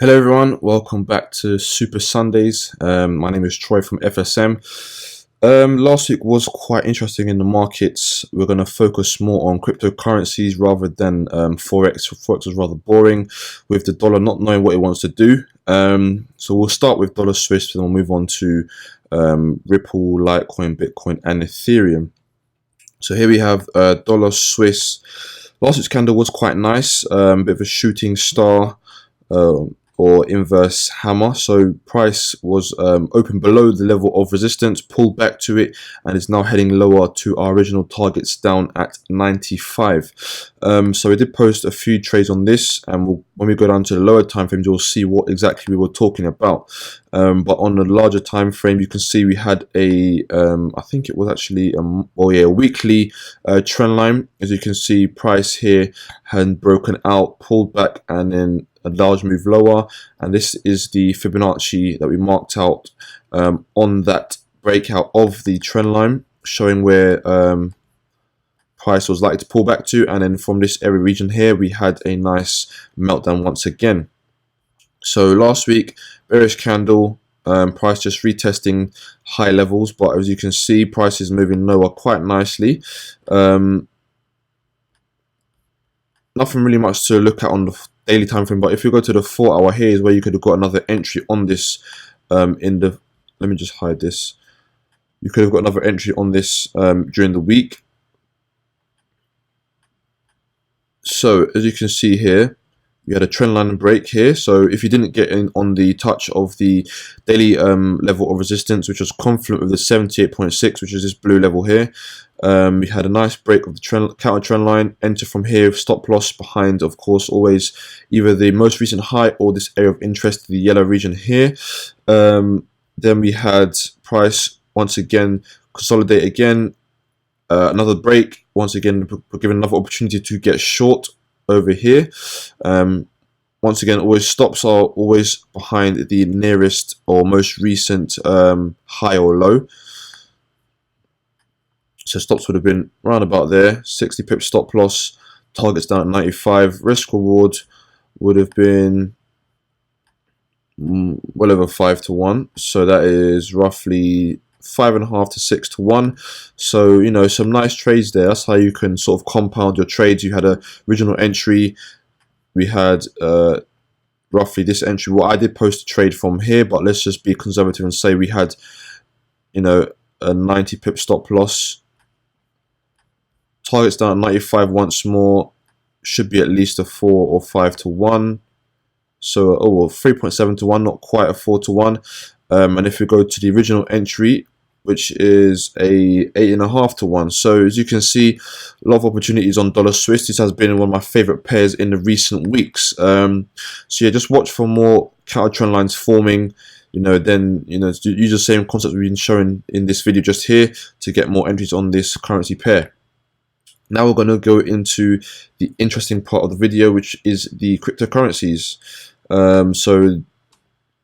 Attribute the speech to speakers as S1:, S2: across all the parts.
S1: Hello everyone, welcome back to Super Sundays. My name is Troy from FSM. Last week was quite interesting in the markets. We're going to focus more on cryptocurrencies rather than Forex. Forex was rather boring with the dollar not knowing what it wants to do. So we'll start with dollar Swiss and we'll move on to Ripple, Litecoin, Bitcoin and Ethereum. So here we have dollar Swiss. Last week's candle was quite nice, bit of a shooting star. Or inverse hammer. So price was open below the level of resistance, pulled back to it, and is now heading lower to our original targets down at 95. So we did post a few trades on this, and when we go down to the lower time frames, you'll see what exactly we were talking about. But on the larger time frame, you can see we had a I think it was actually a weekly trend line. As you can see, price here had broken out, pulled back, and then a large move lower, and this is the Fibonacci that we marked out on that breakout of the trend line, showing where price was likely to pull back to, and then from this area region here we had a nice meltdown once again. So last week, bearish candle, price just retesting high levels, but as you can see, price is moving lower quite nicely. Nothing really much to look at on the daily time frame, but if you go to the 4 hour, here is where you could have got another entry on this let me just hide this. You could have got another entry on this during the week. So as you can see here, we had a trend line break here. So if you didn't get in on the touch of the daily level of resistance, which was confluent with the 78.6, which is this blue level here, we had a nice break of the counter trend line, enter from here, stop loss behind, of course, always either the most recent high or this area of interest, the yellow region here. Then we had price once again consolidate again, another break, once again given another opportunity to get short over here. Once again, always stops are always behind the nearest or most recent high or low. So stops would have been around about there, 60 pips stop loss, targets down at 95, risk reward would have been well over 5 to 1. So that is roughly 5.5 to 6 to 1. So, you know, some nice trades there. That's how you can sort of compound your trades. You had a original entry. We had roughly this entry. Well, I did post a trade from here, but let's just be conservative and say we had, you know, a 90 pip stop loss. Targets down at 95 once more. Should be at least a 4 or 5 to 1. So, oh, well, 3.7 to 1, not quite a 4 to 1. And if we go to the original entry, which is a 8.5 to 1. So as you can see, a lot of opportunities on dollar Swiss. This has been one of my favorite pairs in the recent weeks. So yeah, just watch for more counter trend lines forming. You know, then, you know, use the same concept we've been showing in this video just here to get more entries on this currency pair. Now we're going to go into the interesting part of the video, which is the cryptocurrencies. So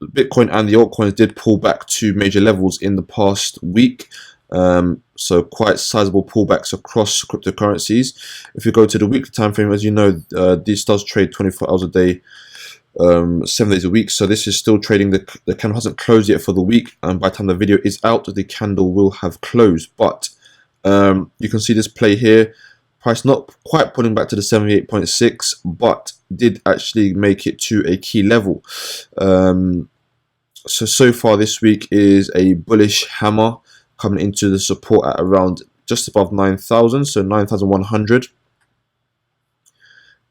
S1: Bitcoin and the altcoins did pull back to major levels in the past week. So quite sizable pullbacks across cryptocurrencies. If you go to the weekly time frame, as you know, this does trade 24 hours a day, 7 days a week. So this is still trading. The candle hasn't closed yet for the week, and by the time the video is out, the candle will have closed. But you can see this play here. Price not quite pulling back to the 78.6, but did actually make it to a key level. So far this week is a bullish hammer coming into the support at around just above 9,000, so 9,100.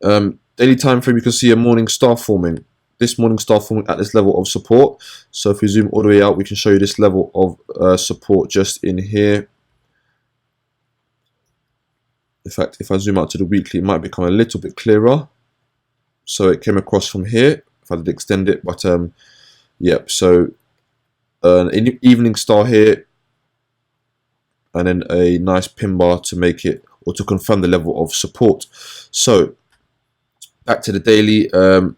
S1: Daily time frame, you can see a morning star forming. This morning star forming at this level of support. So if we zoom all the way out, we can show you this level of support just in here. In fact, if I zoom out to the weekly, it might become a little bit clearer. So it came across from here, if I did extend it, but yep, so an evening star here, and then a nice pin bar to make it, or to confirm the level of support. So back to the daily,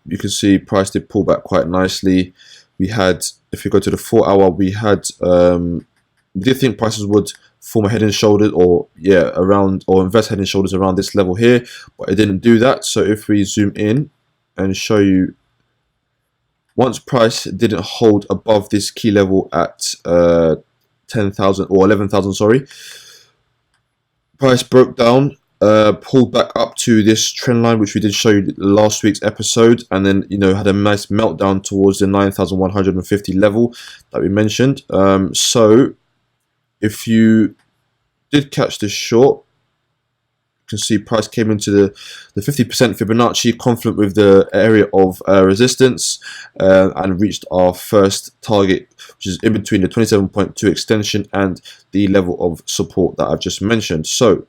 S1: you can see price did pull back quite nicely. We had, if you go to the 4 hour, we did think prices would form a head and shoulders, or yeah, around, or invest head and shoulders around this level here, but it didn't do that. So if we zoom in and show you Once price didn't hold above this key level at 10,000 or 11,000, sorry, price broke down, pulled back up to this trend line, which we did show you last week's episode, and then, you know, had a nice meltdown towards the 9,150 level that we mentioned. So if you did catch this short, you can see price came into the 50% Fibonacci confluent with the area of resistance, and reached our first target, which is in between the 27.2 extension and the level of support that I've just mentioned. So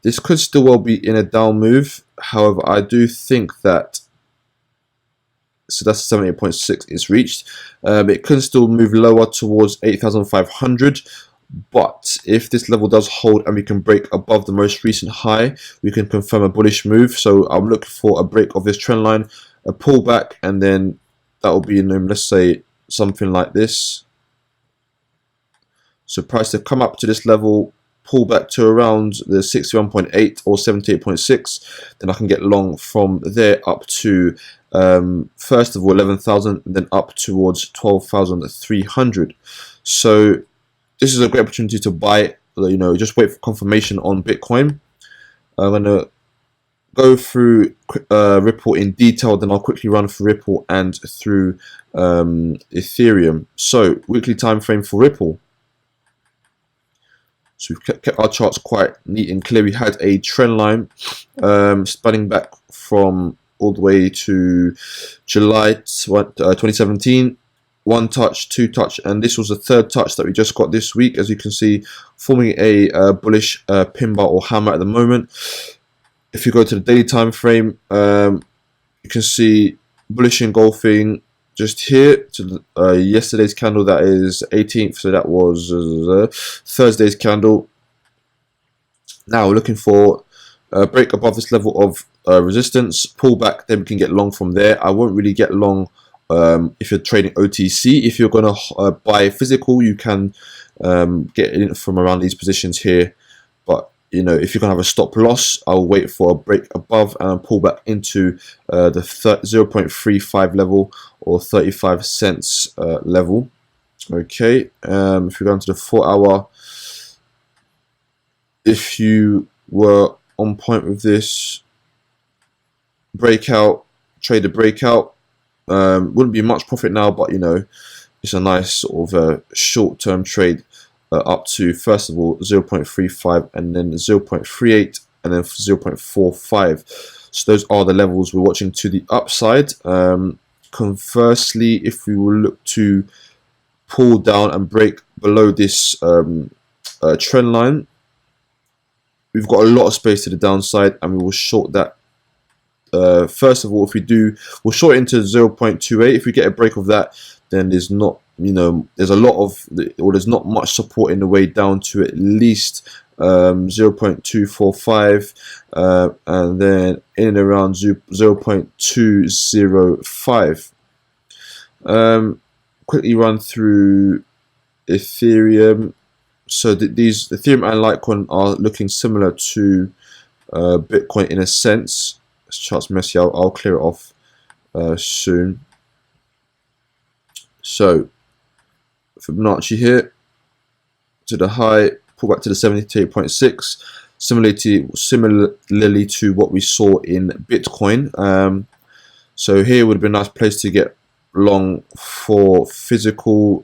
S1: this could still well be in a down move. However, I do think that, so that's 78.6 is reached. It can still move lower towards 8,500. But if this level does hold and we can break above the most recent high, we can confirm a bullish move. So I'm looking for a break of this trend line, a pullback, and then that will be, let's say, something like this. So price to come up to this level, pull back to around the 61.8 or 78.6, then I can get long from there up to first of all 11,000, then up towards 12,300. So this is a great opportunity to buy. You know, just wait for confirmation on Bitcoin. I'm gonna go through Ripple in detail, then I'll quickly run through Ripple and through Ethereum. So weekly time frame for Ripple. So we've kept our charts quite neat and clear. We had a trend line spanning back from all the way to July 2017. One touch, two touch, and this was the third touch that we just got this week, as you can see, forming a bullish pin bar or hammer at the moment. If you go to the daily time frame, you can see bullish engulfing just here to yesterday's candle, that is 18th, so that was Thursday's candle. Now we're looking for a break above this level of resistance, pull back, then we can get long from there. I won't really get long if you're trading OTC. If you're going to buy physical, you can get in from around these positions here. But, you know, if you're going to have a stop loss, I'll wait for a break above and pull back into the 0.35 level or 35 cents level. Okay, if we go into the 4 hour, if you were on point with this breakout, trade the breakout, wouldn't be much profit now, but you know, it's a nice sort of short-term trade up to, first of all, 0.35 and then 0.38 and then 0.45. So those are the levels we're watching to the upside. Conversely, if we will look to pull down and break below this trend line, we've got a lot of space to the downside, and we will short that. First of all, if we do, we'll short into 0.28. If we get a break of that, then there's not, you know, there's a lot of, or there's not much support in the way down to at least 0.245, and then in and around 0.205. Quickly run through Ethereum. So these Ethereum and Litecoin are looking similar to Bitcoin in a sense. This chart's messy. I'll clear it off soon. So Fibonacci here to the high, pull back to the 78.6. Similarly to what we saw in Bitcoin. So here would have been a nice place to get long for physical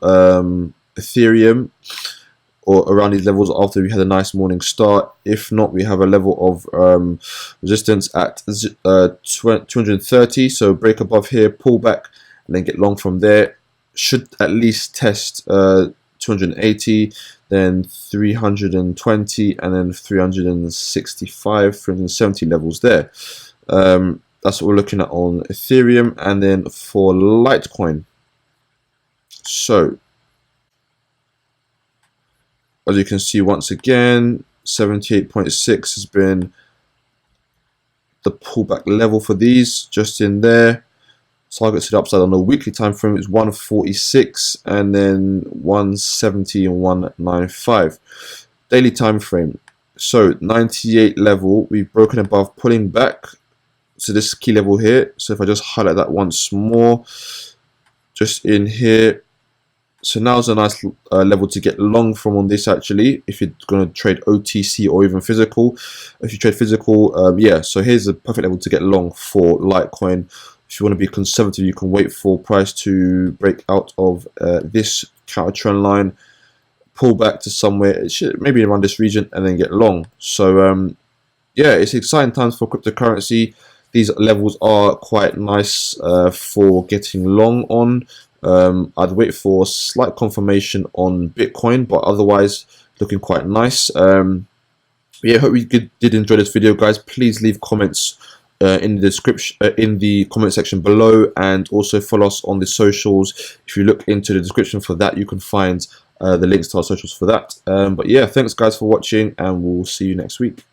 S1: Ethereum, or around these levels after we had a nice morning start. If not, we have a level of resistance at 230. So break above here, pull back, and then get long from there. Should at least test 280, then 320, and then 365, 370 levels there. That's what we're looking at on Ethereum. And then for Litecoin, so as you can see, once again, 78.6 has been the pullback level for these, just in there. Target to the upside on the weekly time frame is 146, and then 170 and 195. Daily time frame, so 98 level, we've broken above, pulling back to this key level here. So if I just highlight that once more, just in here. So now's a nice level to get long from on this actually, if you're going to trade OTC or even physical. If you trade physical, yeah, so here's a perfect level to get long for Litecoin. If you want to be conservative, you can wait for price to break out of this counter trend line, pull back to somewhere, it should maybe around this region, and then get long. So yeah, it's exciting times for cryptocurrency. These levels are quite nice for getting long on. I'd wait for slight confirmation on Bitcoin, but otherwise looking quite nice. Yeah, hope you did enjoy this video, guys. Please leave comments in the description, in the comment section below, and also follow us on the socials. If you look into the description for that, you can find the links to our socials for that. But yeah, thanks guys for watching, and we'll see you next week.